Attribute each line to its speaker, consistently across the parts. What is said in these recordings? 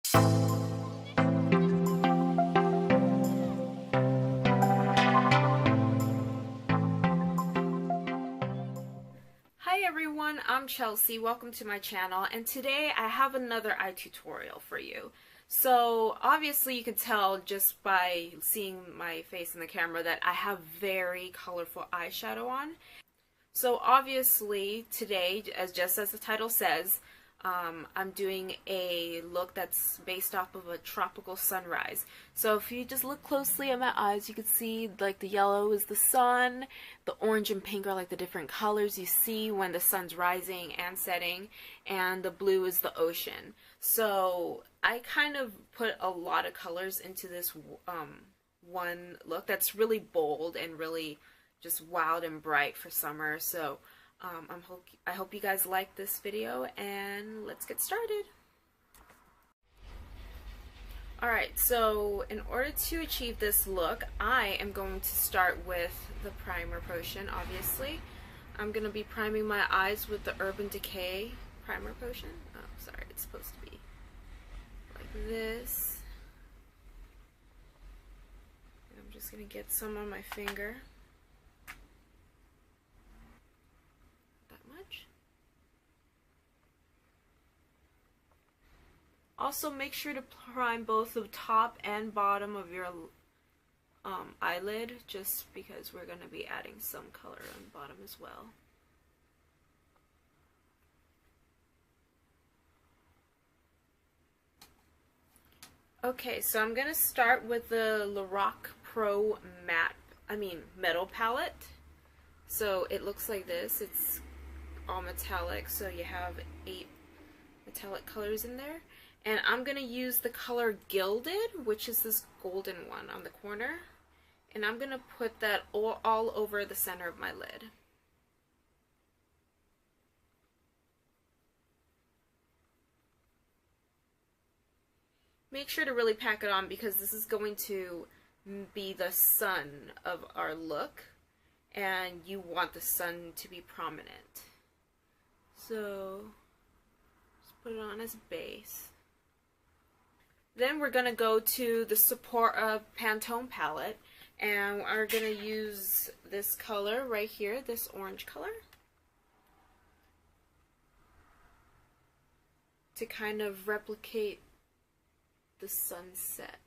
Speaker 1: Hi everyone, I'm Chelsea. Welcome to my channel, and today I have another eye tutorial for you. So obviously you can tell just by seeing my face in the camera that I have very colorful eyeshadow on. So obviously today, just as the title says, I'm doing a look that's based off of a tropical sunrise. So if you just look closely at my eyes, you can see like the yellow is the sun, the orange and pink are like the different colors you see when the sun's rising and setting, and the blue is the ocean. So I kind of put a lot of colors into this one look that's really bold and really just wild and bright for summer. So I hope you guys like this video, and let's get started. Alright, so in order to achieve this look, I am going to start with the primer potion, obviously. I'm going to be priming my eyes with the Urban Decay primer potion. Oh, sorry, it's supposed to be like this. And I'm just going to get some on my finger. Also, make sure to prime both the top and bottom of your eyelid, just because we're going to be adding some color on the bottom as well. Okay, so I'm going to start with the Lorac Pro Metal palette. So it looks like this. It's all metallic, so you have 8 metallic colors in there. And I'm going to use the color Gilded, which is this golden one on the corner. And I'm going to put that all over the center of my lid. Make sure to really pack it on, because this is going to be the sun of our look. And you want the sun to be prominent. So just put it on as base. Then we're going to go to the Sephora Pantone palette, and we're going to use this color right here, this orange color, to kind of replicate the sunset.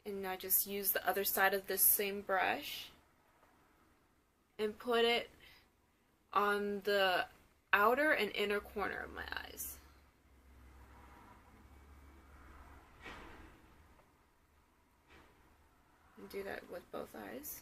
Speaker 1: And now just use the other side of this same brush and put it on the outer and inner corner of my eyes. Do that with both eyes.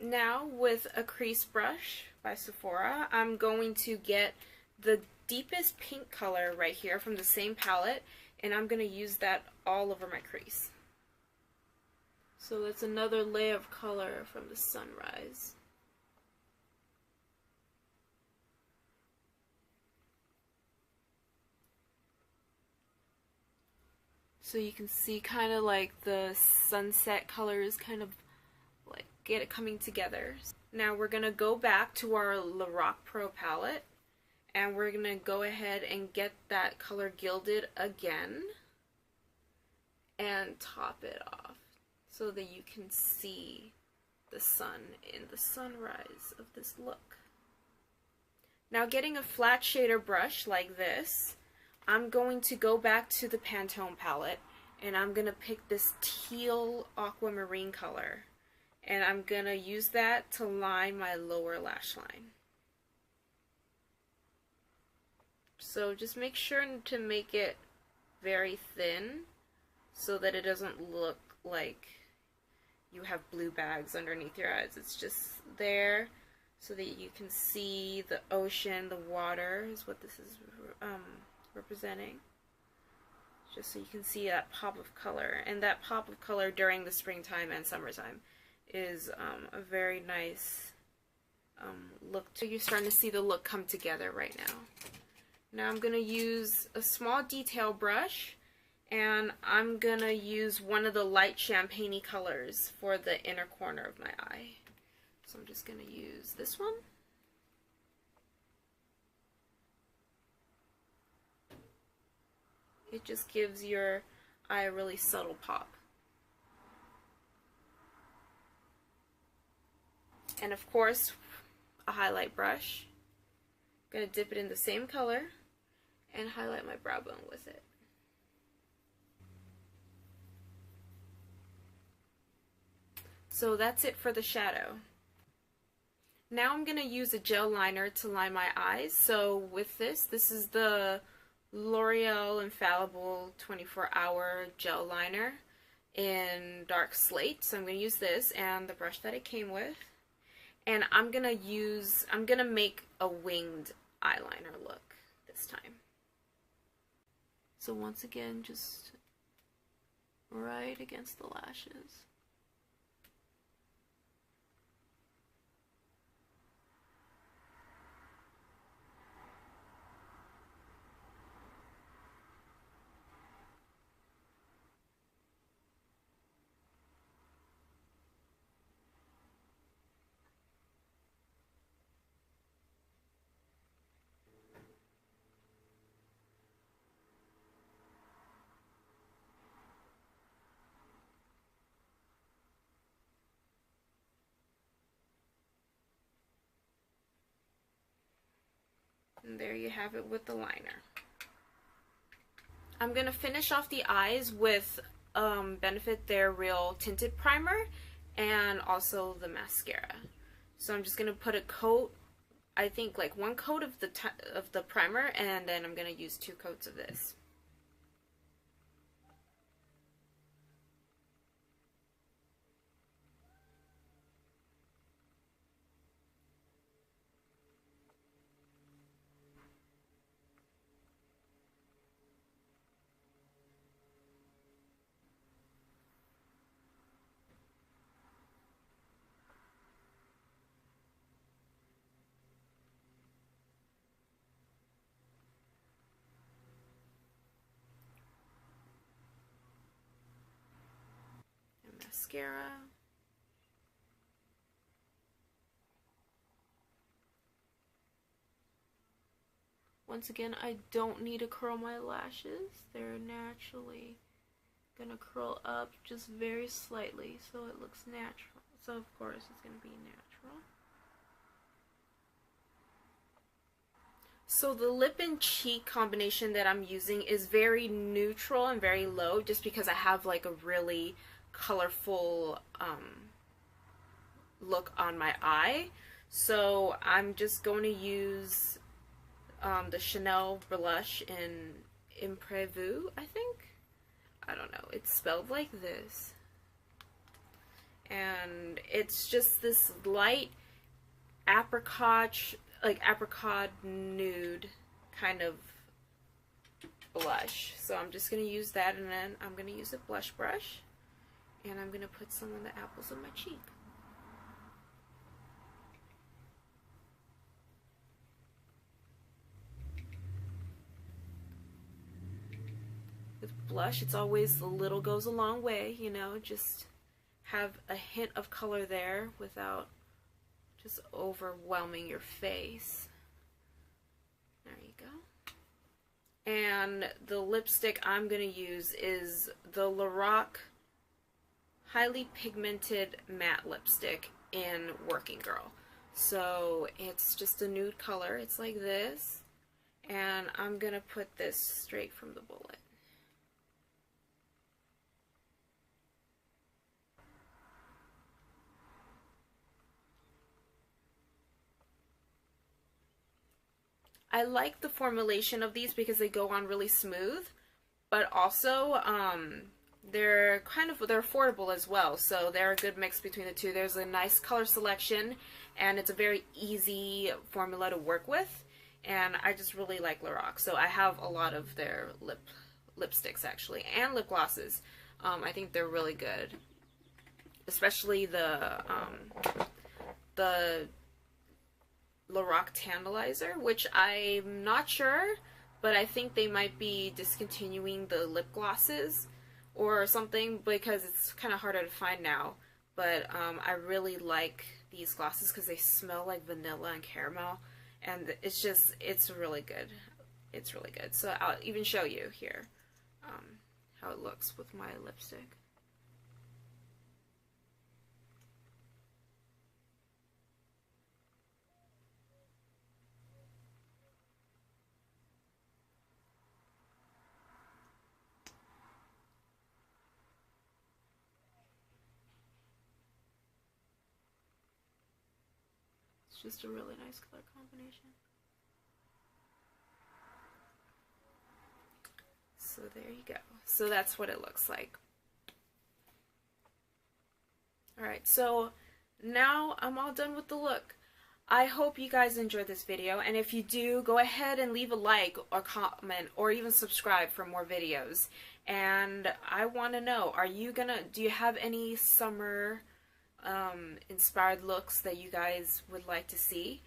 Speaker 1: Now with a crease brush by Sephora, I'm going to get the deepest pink color right here from the same palette, and I'm going to use that all over my crease. So that's another layer of color from the sunrise. So you can see kind of like the sunset colors kind of like get it coming together. Now we're going to go back to our Lorac Pro palette, and we're going to go ahead and get that color Gilded again and top it off so that you can see the sun in the sunrise of this look. Now, getting a flat shader brush like this, I'm going to go back to the Pantone palette, and I'm going to pick this teal aquamarine color, and I'm going to use that to line my lower lash line. So just make sure to make it very thin so that it doesn't look like you have blue bags underneath your eyes. It's just there so that you can see the ocean, the water is what this is representing, just so you can see that pop of color. And that pop of color during the springtime and summertime is a very nice look. So you're starting to see the look come together right now. Now I'm going to use a small detail brush, And I'm gonna use one of the light champagne-y colors for the inner corner of my eye. So I'm just gonna use this one. It just gives your eye a really subtle pop. And of course, a highlight brush. I'm gonna dip it in the same color and highlight my brow bone with it. So that's it for the shadow. Now I'm gonna use a gel liner to line my eyes. So with this is the L'Oreal Infallible 24-hour gel liner in dark slate. So I'm gonna use this and the brush that it came with. And I'm gonna make a winged eyeliner look this time. So once again, just right against the lashes. And there you have it with the liner. I'm going to finish off the eyes with Benefit They're Real Tinted Primer and also the mascara. So I'm just going to put a coat, I think like one coat of the primer, and then I'm going to use 2 coats of this. Mascara. Once again, I don't need to curl my lashes. They're naturally gonna curl up just very slightly so it looks natural. So of course it's gonna be natural. So the lip and cheek combination that I'm using is very neutral and very low, just because I have like a really colorful look on my eye. So I'm just going to use the Chanel blush in Imprévu, I think. I don't know. It's spelled like this. And it's just this light apricot nude kind of blush. So I'm just going to use that, and then I'm going to use a blush brush, and I'm going to put some on the apples of my cheek. With blush, it's always a little goes a long way, you know, just have a hint of color there without just overwhelming your face. There you go. And the lipstick I'm going to use is the Lorac Highly Pigmented Matte Lipstick in Working Girl. So it's just a nude color. It's like this. And I'm going to put this straight from the bullet. I like the formulation of these because they go on really smooth, but also they're affordable as well, so they're a good mix between the two. There's a nice color selection, and it's a very easy formula to work with, and I just really like Lorac. So I have a lot of their lipsticks actually, and lip glosses. I think they're really good, especially the Lorac Tantalizer, which I'm not sure, but I think they might be discontinuing the lip glosses or something because it's kind of harder to find now. But I really like these glosses because they smell like vanilla and caramel, and it's really good. It's really good. So I'll even show you here how it looks with my lipstick. It's just a really nice color combination. So there you go. So that's what it looks like. Alright, so now I'm all done with the look. I hope you guys enjoyed this video, and if you do, go ahead and leave a like or comment or even subscribe for more videos. And I want to know, do you have any summer inspired looks that you guys would like to see?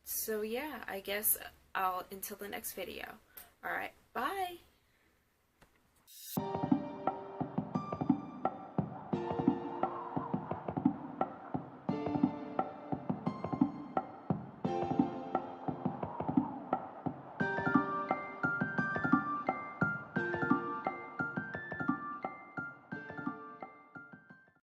Speaker 1: So yeah, I guess until the next video. Alright, bye!